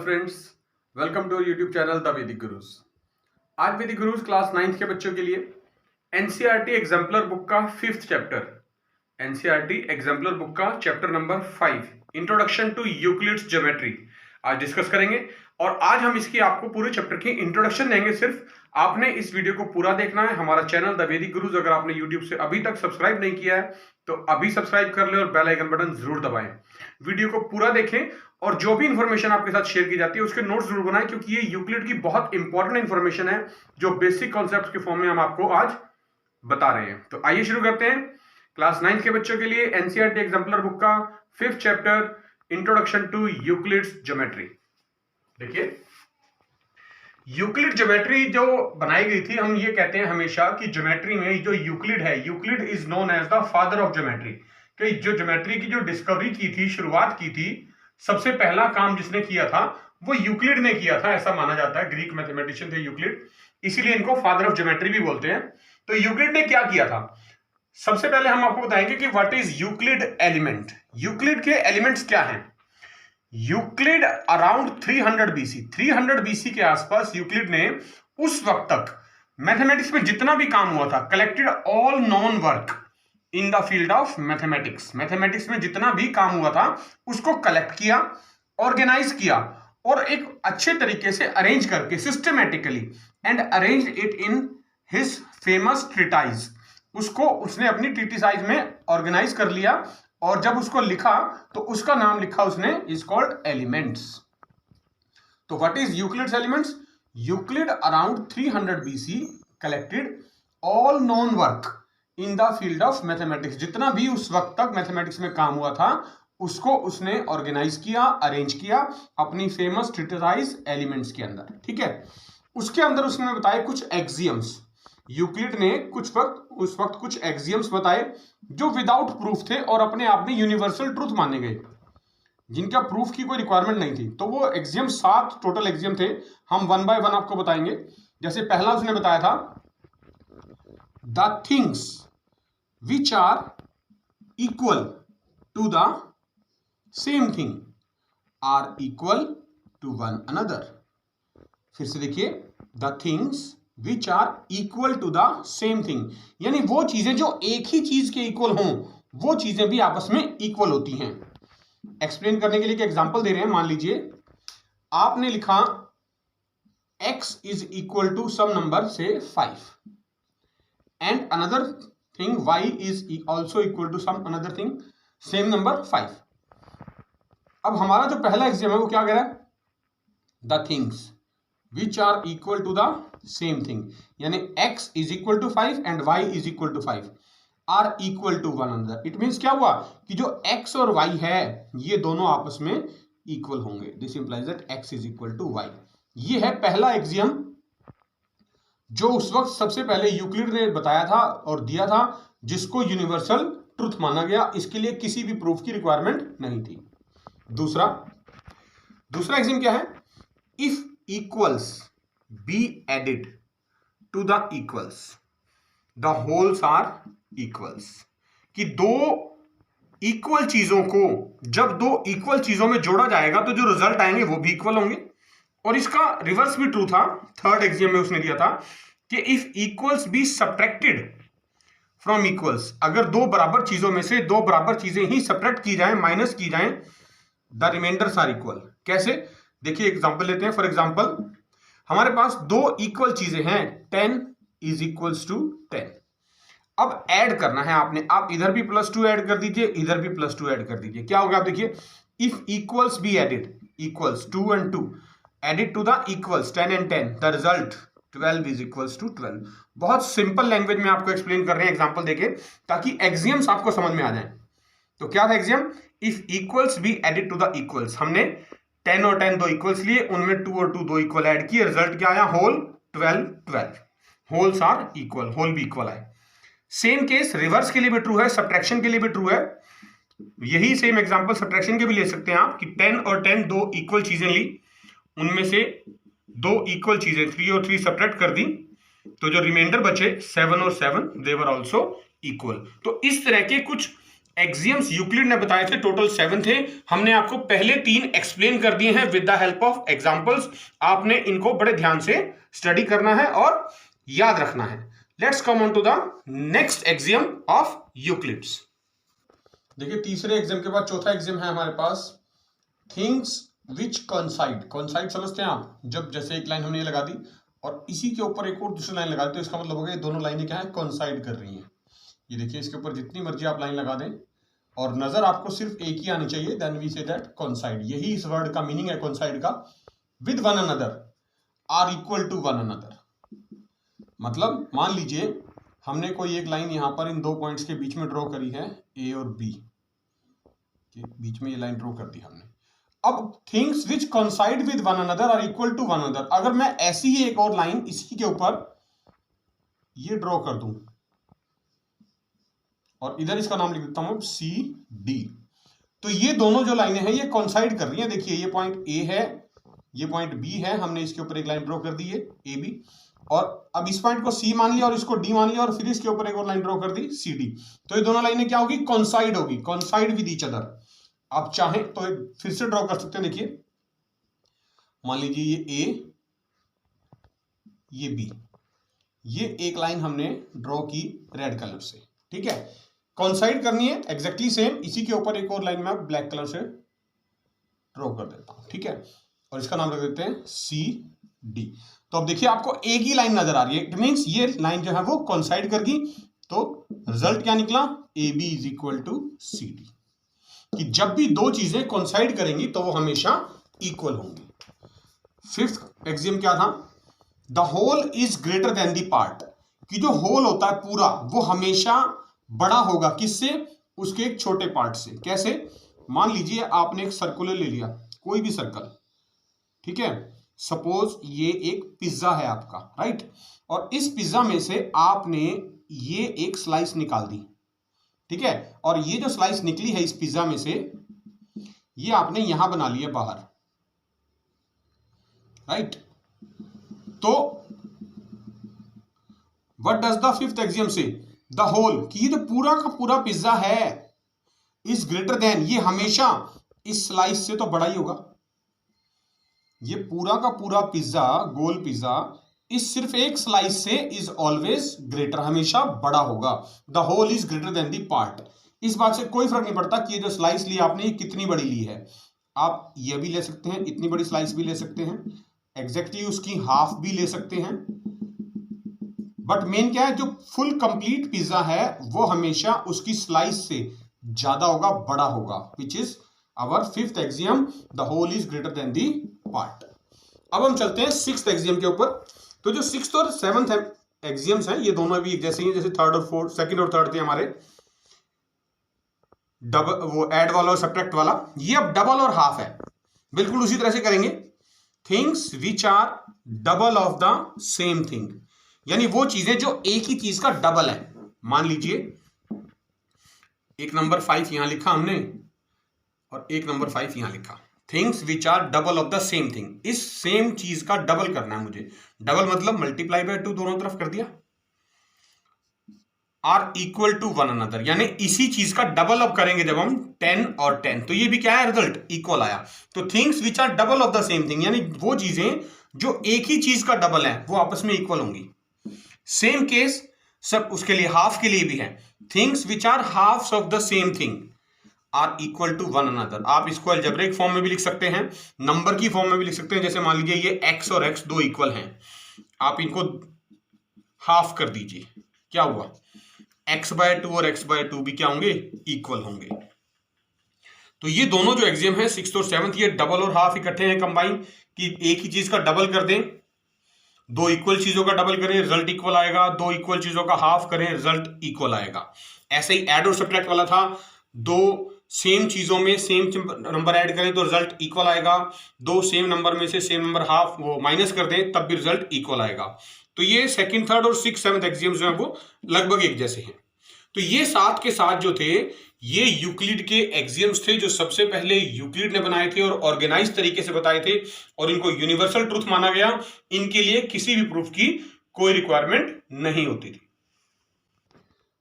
Friends, welcome to YouTube channel the Vedic Gurus. आज वैदिक gurus class 9th के बच्चों के लिए एनसीईआरटी एग्जाम्पलर बुक का 5th chapter, NCERT exemplar book का chapter number 5 introduction to Euclid's geometry आज डिस्कस करेंगे। और आज हम इसकी आपको पूरे चैप्टर की इंट्रोडक्शन देंगे। सिर्फ आपने इस वीडियो को पूरा देखना है। हमारा चैनल द वैदिक गुरुज अगर आपने यूट्यूब से अभी तक सब्सक्राइब नहीं किया है तो अभी सब्सक्राइब कर ले और बेल आइकन बटन जरूर दबाएं। वीडियो को पूरा देखें और जो भी इंफॉर्मेशन आपके साथ शेयर की जाती है उसके नोट्स जरूर बनाएं, क्योंकि ये यूक्लिड की बहुत इंपॉर्टेंट इंफॉर्मेशन है जो बेसिक कॉन्सेप्ट्स के फॉर्म में हम आपको आज बता रहे हैं। तो आइए शुरू करते हैं। क्लास 9th के बच्चों के लिए एनसीईआरटी एग्जाम्पलर बुक का 5th chapter introduction to Euclid's geometry. देखिए, यूक्लिड ज्योमेट्री जो बनाई गई थी, हम ये कहते हैं हमेशा कि ज्योमेट्री में जो यूक्लिड है, Euclid is known as the father of geometry. कि जो ज्योमेट्री की जो डिस्कवरी की थी, शुरुआत की थी, सबसे पहला काम जिसने किया था वो यूक्लिड ने किया था, ऐसा माना जाता है। ग्रीक मैथमेटिशियन थे यूक्लिड, इसीलिए इनको फादर ऑफ ज्योमेट्री भी बोलते हैं। तो यूक्लिड ने क्या किया था, सबसे पहले हम आपको बताएंगे कि what is Euclid element. Euclid के एलिमेंट्स क्या हैं। यूक्लिड अराउंड 300 बीसी, 300 बीसी के आसपास यूक्लिड ने उस वक्त तक मैथमेटिक्स में जितना भी काम हुआ था, collected all non work in the field of mathematics. Mathematics में जितना भी काम हुआ था उसको कलेक्ट किया, ऑर्गेनाइज किया और एक अच्छे तरीके से अरेंज करके systematically and arrange it in his famous treatise. उसको उसने अपनी ट्रीटिसाइज में ऑर्गेनाइज कर लिया और जब उसको लिखा तो उसका नाम लिखा उसने, इज कॉल्ड एलिमेंट्स। तो what is Euclid's elements. Euclid around 300 BC collected all non work in the field of mathematics. जितना भी उस वक्त तक मैथमेटिक्स में काम हुआ था उसको उसने ऑर्गेनाइज किया, अरेंज किया अपनी फेमस ट्रीटिसाइज एलिमेंट्स के अंदर। ठीक है, उसके अंदर उसने बताए कुछ एक्सियम्स। यूक्लिड ने उस वक्त कुछ एक्सियम्स बताए जो विदाउट प्रूफ थे और अपने आप में यूनिवर्सल ट्रूथ माने गए, जिनका प्रूफ की कोई रिक्वायरमेंट नहीं थी। तो वो एक्सियम 7 टोटल एक्सियम थे। हम वन बाय वन आपको बताएंगे। जैसे पहला उसने बताया था, the things which are equal to the same thing are equal to one another. फिर से देखिए, the things which are equal to the same thing, यानी वो चीजें जो एक ही चीज के इक्वल हों वो चीजें भी आपस में इक्वल होती हैं। एक्सप्लेन करने के लिए एक एग्जांपल दे रहे हैं। मान लीजिए आपने लिखा x is equal to some number से 5 and another thing y is also equal to some another thing same number 5। अब हमारा जो पहला एग्जाम है वो क्या कह रहा है, the things which are equal to the same thing, यानी x is equal to 5 and y is equal to 5 are equal to one another. It means क्या हुआ कि जो x और y है ये दोनों आपस में इक्वल होंगे। This implies that x is equal to y। ये है पहला एक्सियम जो उस वक्त सबसे पहले यूक्लिड ने बताया था और दिया था, जिसको यूनिवर्सल ट्रुथ माना गया। इसके लिए किसी भी प्रूफ की रिक्वायरमेंट नहीं थी। दूसरा एक्सियम क्या है, if equals be added to the equals the wholes are equals। कि दो इक्वल चीजों को जब दो इक्वल चीजों में जोड़ा जाएगा तो जो रिजल्ट आएंगे वो भी इक्वल होंगे। और इसका रिवर्स भी ट्रू था। थर्ड एक्सियम में उसने दिया था कि if equals be subtracted from equals, अगर दो बराबर चीजों में से दो बराबर चीजें ही सब्ट्रैक्ट की जाएं, माइनस की जाएं, द रिमाइंडर्स आर इक्वल। कैसे, देखिए एग्जांपल लेते हैं। फॉर एग्जांपल हमारे पास दो इक्वल चीजें हैं, 10 इज इक्वल्स टू 10। अब ऐड करना है आपने, आप इधर भी +2 ऐड कर दीजिए, इधर भी +2 ऐड कर दीजिए। क्या होगा आप देखिए, if equals be added, equals 2 and 2 added to the equals 10 and 10, the result 12 is equals to 12। बहुत सिंपल लैंग्वेज में आपको एक्सप्लेन कर रहे हैं एग्जाम्पल देके, ताकि एक्सियम्स आपको समझ में आ जाए। तो क्या था axiom, if equals be added to the equals. हमने 10 और 10 दो इक्वल्स लिए, उनमें 2 और 2 दो इक्वल ऐड किए, रिजल्ट क्या आया, whole 12। Wholes are equal, whole भी इक्वल आए। सेम केस रिवर्स के लिए भी ट्रू है, सब्ट्रैक्शन के लिए भी ट्रू है। यही सेम एग्जांपल सब्ट्रैक्शन के भी ले सकते हैं आप, कि 10 और 10 दो इक्वल चीजें ली, उनमें से दो इक्वल चीजें 3 और 3 सब्ट्रैक्ट कर दी, तो जो रिमाइंडर बचे 7 और 7 दे वर आल्सो इक्वल। तो इस तरह के कुछ एक्सियम्स यूक्लिड ने बताए थे टोटल 7 थे। हमने आपको पहले 3 एक्सप्लेन कर दिए हैं with the help of examples. आपने इनको बड़े ध्यान से स्टडी करना है और याद रखना है। Let's come on to the next axiom of Euclid's. देखिए तीसरे एक्सियम के बाद चौथा एक्सियम है हमारे पास, थिंग्स विच कोइंसाइड। कोइंसाइड समझते हैं आप, जब जैसे एक लाइन हमने ये लगा दी और इसी के ऊपर एक और दूसरी लाइन लगा दी तो इसका मतलब हो गया दोनों लाइनें क्या है, कोइंसाइड कर रही हैं। ये देखिए इसके ऊपर जितनी मर्जी आप लाइन लगा दें और नजर आपको सिर्फ एक ही आनी चाहिए, then we say that coincide. यही इस वर्ड का मीनिंग है कोइंसाइड का। With one another, are equal to one another. मतलब मान लीजिए हमने कोई एक लाइन यहां पर इन दो पॉइंट्स के बीच में ड्रॉ करी है, ए और बी के बीच में ये लाइन ड्रॉ कर दी हमने। अब things which coincide with one another are equal to one another, अगर मैं ऐसी ही एक और लाइन इसी के ऊपर ये ड्रॉ कर दूं और इधर इसका नाम लिख देता हूं सी डी, तो ये दोनों जो लाइनें हैं ये कोइंसाइड कर रही हैं। देखिए ये पॉइंट ए है, ये पॉइंट बी है, हमने इसके ऊपर एक लाइन ड्रॉ कर दी है ए बी, और अब इस पॉइंट को सी मान लिया और इसको डी मान लिया और फिर इसके ऊपर एक और लाइन ड्रॉ कर दी सी डी, तो ये दोनों लाइनें क्या होगी, कोइंसाइड होगी, कोइंसाइड विद ईच अदर। आप चाहें तो फिर से ड्रॉ कर सकते हैं। देखिए मान लीजिए ये ए ये बी, ये एक लाइन हमने ड्रॉ की रेड कलर से, ठीक है, कोइंसाइड करनी है एग्जैक्टली सेम। इसी के ऊपर एक और लाइन में ब्लैक कलर से ड्रॉ कर देता हूं, ठीक है, और इसका नाम रख देते हैं सी डी। तो अब देखिए आपको एक ही लाइन नजर आ रही है, इट मींस ये लाइन जो है वो कोइंसाइड करगी। तो रिजल्ट क्या निकला, A B is equal to C D, कि जब भी दो चीजें कोइंसाइड करेंगी तो वो हमेशा इक्वल होंगी। फिफ्थ एक्सियम क्या था, the whole is greater than the part, कि जो होल होता है पूरा वो हमेशा बड़ा होगा किससे, उसके एक छोटे पार्ट से। कैसे, मान लीजिए आपने एक सर्कुलर ले लिया, कोई भी सर्कल, ठीक है, सपोज ये एक पिज्जा है आपका, राइट, और इस पिज्जा में से आपने ये एक स्लाइस निकाल दी, ठीक है, और ये जो स्लाइस निकली है इस पिज्जा में से ये आपने यहां बना लिया बाहर, राइट। तो what does the fifth axiom से, द होल, कि ये जो पूरा का पूरा पिज्जा है इज ग्रेटर देन, ये हमेशा इस स्लाइस से तो बड़ा ही होगा। ये पूरा का पूरा पिज्जा, गोल पिज्जा, इस सिर्फ एक स्लाइस से इज ऑलवेज ग्रेटर, हमेशा बड़ा होगा। The whole is greater than the part. इस बात से कोई फर्क नहीं पड़ता कि ये जो स्लाइस ली आपने ये कितनी बड़ी ली है, आप ये भी ले सकते हैं, इतनी बड़ी स्लाइस भी ले सकते हैं, एग्जैक्टली उसकी हाफ भी ले सकते हैं, बट मेन क्या है, जो फुल कंप्लीट पिज्जा है वो हमेशा उसकी स्लाइस से ज्यादा होगा, बड़ा होगा, which is our fifth axiom, the whole is greater than the part. अब हम चलते हैं सिक्स्थ एक्सियम के ऊपर। तो जो सिक्स्थ और सेवंथ एक्सियम्स हैं ये दोनों भी जैसे ही, जैसे थर्ड और फोर्थ, सेकंड और थर्ड थे हमारे डबल, वो ऐड वाला और सब्ट्रैक्ट वाला, ये अब डबल और हाफ है, बिल्कुल उसी तरह से करेंगे। Things which are double of the same thing, यानी वो चीजें जो एक ही चीज का डबल है। मान लीजिए एक नंबर 5 यहां लिखा हमने और एक नंबर 5 यहां लिखा, things which are double of the same thing, इस सेम चीज का डबल करना है मुझे। डबल मतलब मल्टीप्लाई बाय 2 दोनों तरफ कर दिया, are equal to one another, यानी इसी चीज का डबल अप करेंगे जब हम 10 और 10, तो ये भी क्या है, रिजल्ट इक्वल आया। तो things which are double of the same thing, यानी वो चीजें जो एक ही चीज का डबल है वो आपस में इक्वल होंगी। सेम केस सब उसके लिए, हाफ के लिए भी है, things which are halves of the same thing are equal to one another. आप इसको अलजेब्रिक फॉर्म में भी लिख सकते हैं, नंबर की फॉर्म में भी लिख सकते हैं। जैसे मान लीजिए ये x और x दो इक्वल हैं, आप इनको हाफ कर दीजिए, क्या हुआ, x/2 और x/2 भी क्या होंगे, इक्वल होंगे। तो ये दोनों जो एक्सियम है सिक्स्थ और सेवंथ, ये डबल और हाफ इकट्ठे हैं कंबाइन, कि एक ही चीज का डबल कर दें, दो इक्वल चीजों का डबल करें रिजल्ट इक्वल आएगा, दो इक्वल चीजों का हाफ करें रिजल्ट इक्वल आएगा। ऐसे ही ऐड और सब्ट्रैक्ट वाला था, दो सेम चीजों में सेम नंबर ऐड करें तो रिजल्ट इक्वल आएगा, दो सेम नंबर में से सेम नंबर हाफ वो माइनस कर दें तब भी रिजल्ट इक्वल आएगा। तो ये सेकंड, थर्ड और सिक्स, सेवंथ एक्सियम्स जो है वो लगभग एक जैसे हैं। तो ये साथ के साथ जो थे ये यूक्लिड के एक्सियम्स थे जो सबसे पहले यूक्लिड ने बनाए थे और ऑर्गेनाइज तरीके से बताए थे, और इनको यूनिवर्सल ट्रूथ माना गया। इनके लिए किसी भी प्रूफ की कोई रिक्वायरमेंट नहीं होती थी।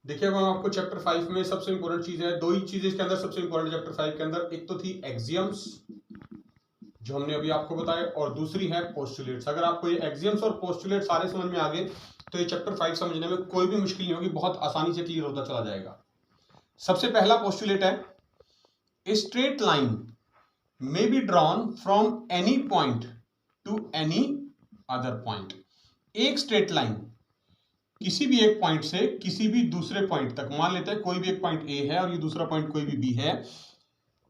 देखिए अब हम आपको चैप्टर 5 में सबसे इंपॉर्टेंट चीज है, दो ही चीजें इसके अंदर सबसे इंपॉर्टेंट चैप्टर 5 के अंदर, एक तो थी एक्सियम्स जो हमने अभी आपको बताया, और दूसरी है पोस्टुलेट्स। अगर आपको ये एक्सियम्स और पोस्टुलेट सारे समझ में आ गए तो ये चैप्टर 5 समझने में कोई भी मुश्किल नहीं होगी, बहुत आसानी से क्लियर होता चला जाएगा। सबसे पहला पोस्टुलेट है, ए straight line may be drawn from any point two any other point. एक स्ट्रेट लाइन किसी भी एक पॉइंट से किसी भी दूसरे पॉइंट तक, मान लेते हैं कोई भी एक पॉइंट ए है और ये दूसरा पॉइंट कोई भी बी है।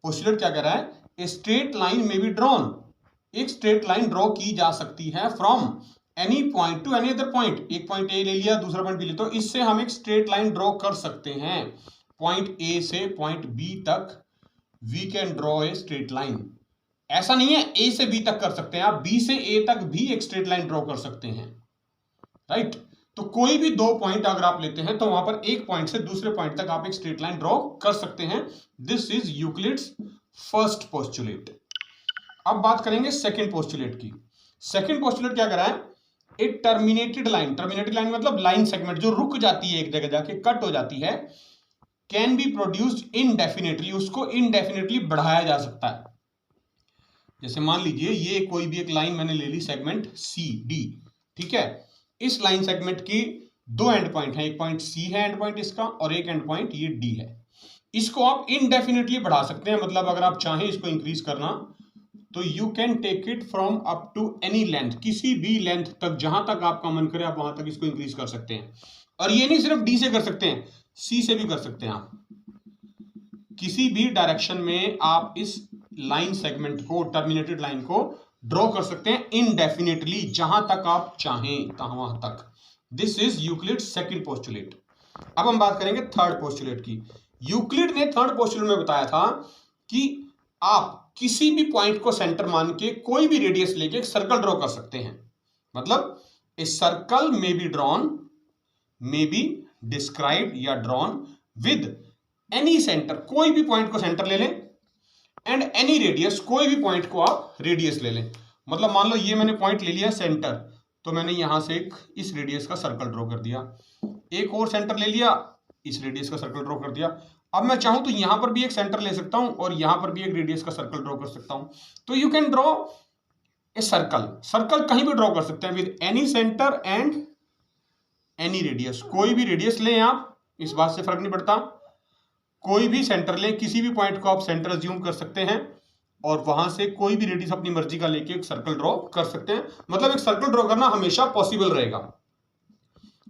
पोस्टुलेट क्या कह रहा है, ए स्ट्रेट लाइन में बी ड्रॉन, एक स्ट्रेट लाइन ड्रॉ की जा सकती है from any point two any other point. एक पॉइंट ए ले लिया, दूसरा पॉइंट बी ले, तो इससे हम एक स्ट्रेट लाइन ड्रॉ कर सकते हैं। पॉइंट ए से पॉइंट बी तक we can draw a straight line. ऐसा नहीं है ए से बी तक कर सकते हैं, आप बी से ए तक भी एक स्ट्रेट लाइन ड्रॉ कर सकते हैं, राइट। तो कोई भी दो पॉइंट अगर आप लेते हैं तो वहां पर एक पॉइंट से दूसरे पॉइंट तक आप एक स्ट्रेट लाइन ड्रॉ कर सकते हैं। This is Euclid's first postulate. अब बात करेंगे सेकंड पोस्टुलेट की। सेकंड पोस्टुलेट क्या कर रहा है, एक टर्मिनेटेड लाइन, टर्मिनेटेड लाइन मतलब लाइन सेगमेंट जो रुक जाती है एक जगह जाके, कट हो जाती है, कैन बी प्रोड्यूस्ड इनडेफिनेटली, उसको इनडेफिनेटली बढ़ाया जा सकता है। जैसे मान लीजिए ये कोई भी एक लाइन मैंने ले ली, सेगमेंट सी डी, ठीक है। इस लाइन सेगमेंट की दो एंड पॉइंट है, एक पॉइंट सी है एंड पॉइंट इसका, और एक एंड पॉइंट ये डी है। इसको आप इनडेफिनेटली बढ़ा सकते हैं, मतलब अगर आप चाहें इसको इंक्रीज करना तो you can take it from up to any length, किसी भी लेंथ तक, जहां तक आपका मन करे आप वहां तक इसको इंक्रीज कर सकते हैं। और ये नहीं सिर्फ डी से कर सकते हैं, सी से भी कर सकते हैं। आप किसी भी डायरेक्शन में आप इस लाइन सेगमेंट को, टर्मिनेटेड लाइन को ड्रॉ कर सकते हैं इनडेफिनेटली, जहां तक आप चाहें वहां तक। This is Euclid second postulate. अब हम बात करेंगे थर्ड पोस्टुलेट की। यूक्लिड ने थर्ड पोस्टुलेट में बताया था कि आप किसी भी पॉइंट को सेंटर मान के कोई भी रेडियस लेके एक सर्कल ड्रॉ कर सकते हैं। मतलब ए सर्कल में be drawn, may be describe या ड्रॉन विद एनी सेंटर, कोई भी पॉइंट को सेंटर ले लें, एंड एनी रेडियस, कोई भी पॉइंट को आप रेडियस ले लें। मतलब मान लो ये मैंने पॉइंट ले लिया सेंटर, तो मैंने यहां से एक इस रेडियस का सर्कल ड्रॉ कर दिया, एक और सेंटर ले लिया, इस रेडियस का सर्कल ड्रॉ कर दिया। अब मैं चाहूं तो यहां पर भी एक सेंटर ले सकता हूं और यहां पर भी एक रेडियस का सर्कल ड्रॉ कर सकता हूं। तो you can draw a circle, circle कहीं भी ड्रॉ कर सकते हैं with any centre and any radius. कोई भी रेडियस लें आप, इस बात से फर्क नहीं पड़ता, कोई भी सेंटर लें, किसी भी पॉइंट को आप सेंटर अज्यूम कर सकते हैं और वहां से कोई भी रेडियस अपनी मर्जी का लेके एक सर्कल ड्रॉ कर सकते हैं। मतलब एक सर्कल ड्रॉ करना हमेशा पॉसिबल रहेगा।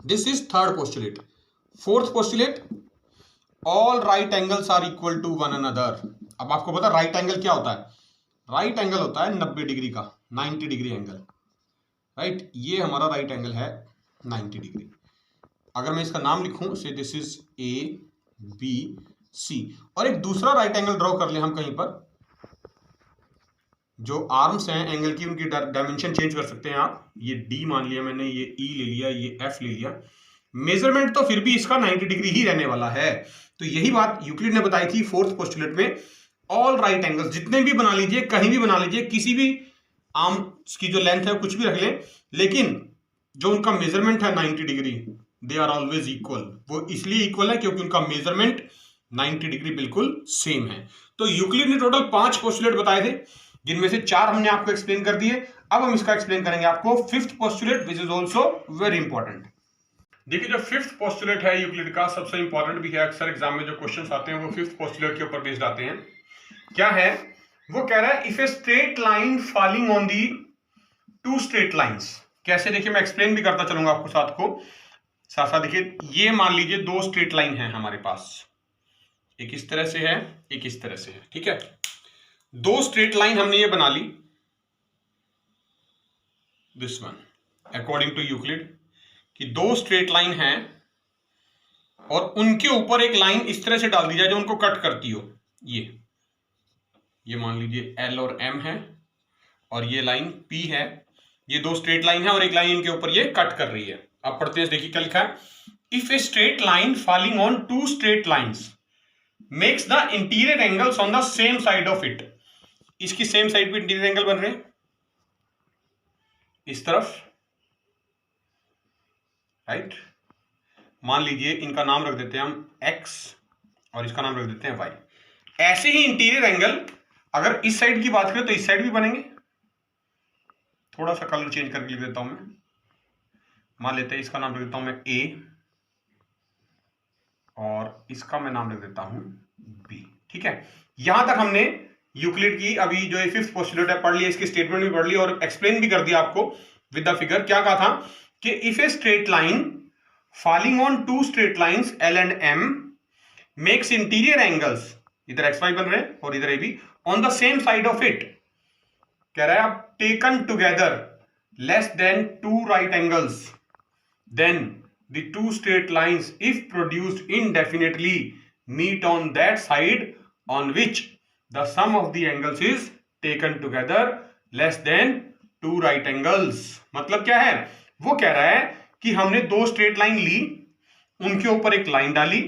This is third postulate. Fourth postulate, all right angles are equal to one another. अब आपको पता राइट एंगल क्या होता है, राइट एंगल होता है 90 डिग्री का, 90 डिग्री एंगल, राइट। ये हमारा राइट एंगल है 90 डिग्री। अगर मैं इसका नाम लिखूं say this is A B C, और एक दूसरा राइट एंगल ड्रॉ कर ले हम कहीं पर, जो आर्म्स हैं एंगल की उनकी डायमेंशन चेंज कर सकते हैं आप। ये डी मान लिया मैंने, ये ई ले लिया, ये एफ ले लिया, मेजरमेंट तो फिर भी इसका 90 डिग्री ही रहने वाला है। तो यही बात यूक्लिड ने बताई थी फोर्थ पोस्टुलेट में। ऑल राइट एंगल्स जितने भी बना लीजिए, कहीं भी बना लीजिए, किसी भी आर्म्स की जो लेंथ है कुछ भी रख लें, लेकिन जो उनका मेजरमेंट है 90 degree, they are always equal. वो इसलिए इक्वल है क्योंकि उनका मेजरमेंट 90 डिग्री बिल्कुल सेम है। तो यूक्लिड ने टोटल 5 पोस्टुलेट बताए थे, जिनमें से 4 हमने आपको एक्सप्लेन कर दिए। अब हम इसका एक्सप्लेन करेंगे आपको fifth postulate, which is also very important. देखिए जो फिफ्थ पोस्टुलेट है यूक्लिड का, सबसे इंपॉर्टेंट भी है। अक्सर एग्जाम में जो क्वेश्चंस आते हैं वो फिफ्थ पोस्टुलेट के ऊपर बेस्ड आते हैं। क्या है वो, कह रहा है if a straight line falling on the two straight lines. कैसे, देखिए मैं एक्सप्लेन भी करता चलूंगा आपको साथ साथ। देखिए ये मान लीजिए दो स्ट्रेट लाइन है हमारे पास, एक इस तरह से है, एक इस तरह से है, ठीक है। दो स्ट्रेट लाइन हमने ये बना ली, this one, according to Euclid, कि दो स्ट्रेट लाइन हैं और उनके ऊपर एक लाइन इस तरह से डाल दी जाए जो उनको कट करती हो। ये मान लीजिए एल और एम है और ये लाइन पी है। ये दो स्ट्रेट लाइन है और एक लाइन इनके ऊपर ये कट कर रही है। अब पढ़ते हैं, देखिए क्या लिखा है, if a straight line falling on two straight lines makes the interior angles on the same side of it. इसकी सेम साइड पे इंटीरियर एंगल बन रहे हैं इस तरफ, राइट। मान लीजिए इनका नाम रख देते हैं हम x और इसका नाम रख देते हैं y। ऐसे ही इंटीरियर एंगल अगर इस साइड की बात करें तो इस साइड भी बनेंगे। थोड़ा सा कलर चेंज करके लिख देता हूं मैं, मान लेते हैं इसका नाम रख देता हूं मैं a और इसका मैं नाम रख देता हूं b। ठीक है, यहां तक हमने यूक्लिड की अभी जो फिफ्थ पोस्टुलेट है पढ़ लिया, इसकी स्टेटमेंट भी पढ़ ली और एक्सप्लेन भी कर दिया आपको विद द फिगर। क्या कहा था कि if a straight line falling on two straight lines L and M makes interior angles, इधर XY बन रहे हैं और इधर AB, on the same side of it, कह रहा है आप taken together less than two right angles, then the two straight lines if produced indefinitely meet on that side on which the sum of the angles is taken together less than two right angles। मतलब क्या है, वो कह रहा है कि हमने दो स्ट्रेट लाइन ली, उनके ऊपर एक लाइन डाली,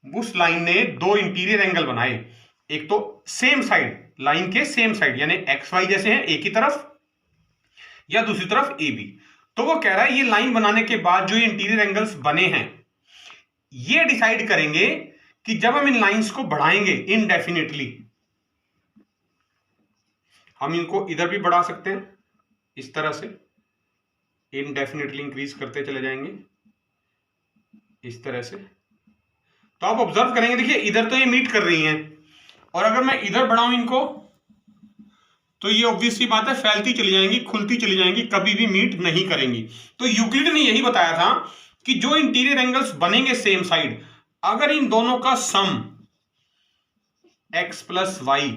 उस लाइन ने दो इंटीरियर एंगल बनाए, एक तो सेम साइड, लाइन के सेम साइड यानी XY जैसे हैं एक ही तरफ, या दूसरी तरफ AB। तो वो कह रहा है ये लाइन बनाने के बाद जो इंटीरियर एंगल्स बने हैं ये डिसाइड करेंगे कि जब हम इन लाइंस को बढ़ाएंगे इनडेफिनेटली, हम इनको इधर भी बढ़ा सकते हैं इस तरह से, इनडेफिनेटली इंक्रीज करते चले जाएंगे इस तरह से। तो आप ऑब्जर्व करेंगे, देखिए इधर तो ये मीट कर रही हैं और अगर मैं इधर बढ़ाऊं इनको तो ये ऑब्वियस सी बात है फैलती चली जाएंगी, खुलती चली जाएंगी, कभी भी मीट नहीं करेंगी। तो यूक्लिड ने यही बताया था कि जो इंटीरियर एंगल्स बनेंगे सेम साइड, अगर इन दोनों का sum x plus y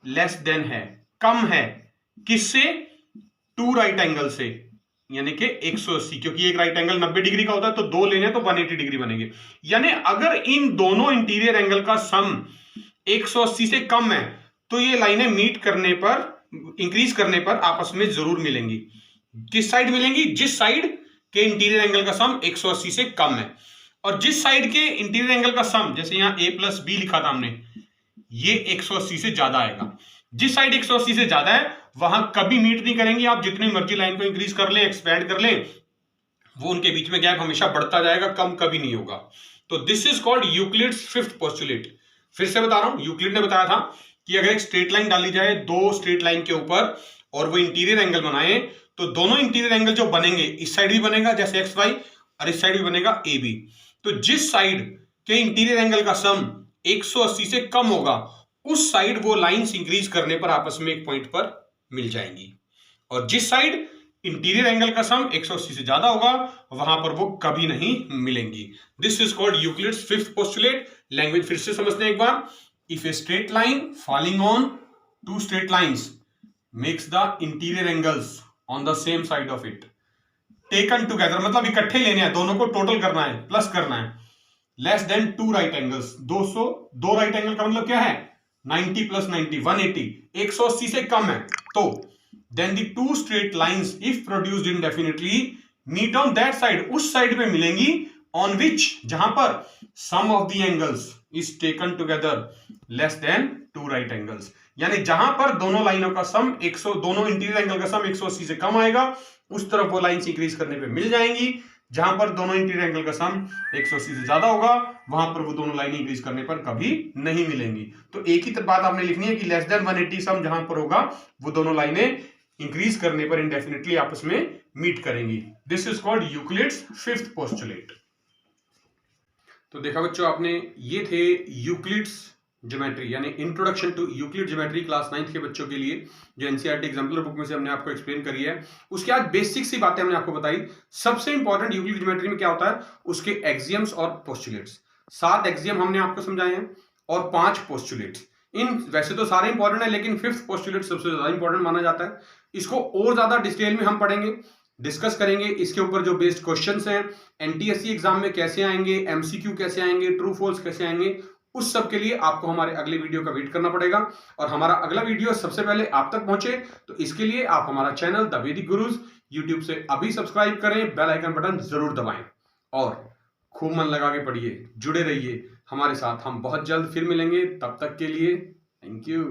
less than है, कम है, किससे, टू राइट एंगल से, यानी कि 180, क्योंकि एक राइट एंगल 90 डिग्री का होता है तो दो लेने तो 180 डिग्री बनेंगे। यानी अगर इन दोनों इंटीरियर एंगल का सम 180 से कम है तो ये लाइनें मीट करने पर, इंक्रीज करने पर आपस में जरूर मिलेंगी। किस साइड मिलेंगी, जिस साइड के इंटीरियर एंगल का सम 180 से कम है, और जिस साइड के इंटीरियर एंगल का सम, जैसे यहां a प्लस बी लिखा था हमने, ये 180 से ज्यादा आएगा। जिस साइड 180 से ज्यादा है वहां कभी मीट नहीं करेंगी, आप जितनी मर्जी लाइन को इंक्रीज कर ले, एक्सपैंड कर ले, वो उनके बीच में गैप हमेशा बढ़ता जाएगा, कम कभी नहीं होगा। तो this is called Euclid's fifth postulate. फिर से बता रहा हूं, यूक्लिड ने बताया था कि अगर एक स्ट्रेट लाइन डाली जाए दो स्ट्रेट लाइन के ऊपर और वो इंटीरियर एंगल बनाए, तो दोनों इंटीरियर एंगल जो बनेंगे, इस साइड भी बनेगा जैसे XY और इस साइड भी बनेगा AB। तो जिस साइड के इंटीरियर एंगल का सम 180 से कम होगा उस साइड वो लाइंस इंक्रीज करने पर आपस में एक पॉइंट पर मिल जाएंगी, और जिस साइड इंटीरियर एंगल का सम 180 से ज्यादा होगा वहां पर वो कभी नहीं मिलेंगी। This is called Euclid's fifth postulate. Language फिर से समझते हैं एक बार। If a straight line falling on two straight lines makes the interior angles on the same side of it taken together, मतलब इकट्ठे लेने हैं, दोनों को टोटल करना है, प्लस करना है, less than two right angles, 200, दो राइट एंगल का मतलब क्या है, 90 प्लस 90 180, 180 से कम है, तो then the two straight lines if produced indefinitely meet on that side, उस साइड पे मिलेंगी, ऑन विच, जहां पर sum of the angles is taken together less than two right angles, यानी जहां पर दोनों लाइनों का सम 100, दोनों इंटीरियर एंगल का सम 180 से कम आएगा उस तरफ वो लाइंस इंक्रीज करने पे मिल जाएंगी। जहां पर दोनों इंटीरियर एंगल का सम 180 से ज्यादा होगा वहां पर वो दोनों लाइन इंक्रीज करने पर कभी नहीं मिलेंगी। तो एक ही बात आपने लिखनी है कि लेस देन 180 सम जहां पर होगा वो दोनों लाइनें इंक्रीज करने पर इंडेफिनेटली आपस में मीट करेंगी। This is called Euclid's fifth postulate. तो देखा बच्चों आपने, ये थे यूक्लिड्स ज्योमेट्री यानी introduction to Euclid geometry class 9 के बच्चों के लिए, जो एनसीईआरटी एग्जाम्पलर बुक में से हमने आपको एक्सप्लेन करी है। उसके बाद बेसिक सी बातें हमने आपको बताई। सबसे इंपॉर्टेंट यूक्लिड ज्योमेट्री में क्या होता है, उसके एक्सियम्स और पोस्टुलेट्स। 7 एक्सियम हमने आपको समझाए हैं और 5 पोस्टुलेट्स। इन वैसे तो सारे इंपॉर्टेंट है लेकिन फिफ्थ पोस्टुलेट सबसे ज्यादा इंपॉर्टेंट माना जाता है। इसको और ज्यादा डिटेल में हम पढ़ेंगे, डिस्कस करेंगे, इसके ऊपर जो बेस्ड क्वेश्चंस हैं एनटीएससी एग्जाम में कैसे आएंगे, एमसीक्यू कैसे आएंगे, ट्रू फॉल्स कैसे आएंगे, उस सब के लिए आपको हमारे अगले वीडियो का वेट करना पड़ेगा। और हमारा अगला वीडियो सबसे पहले आप तक पहुंचे तो इसके लिए आप हमारा channel the Vedic gurus YouTube से अभी सब्सक्राइब करें, बेल आइकन बटन जरूर दबाएं और खूब मन लगा के पढ़िए, जुड़े रहिए हमारे साथ। हम बहुत जल्द फिर मिलेंगे, तब तक के लिए थैंक यू।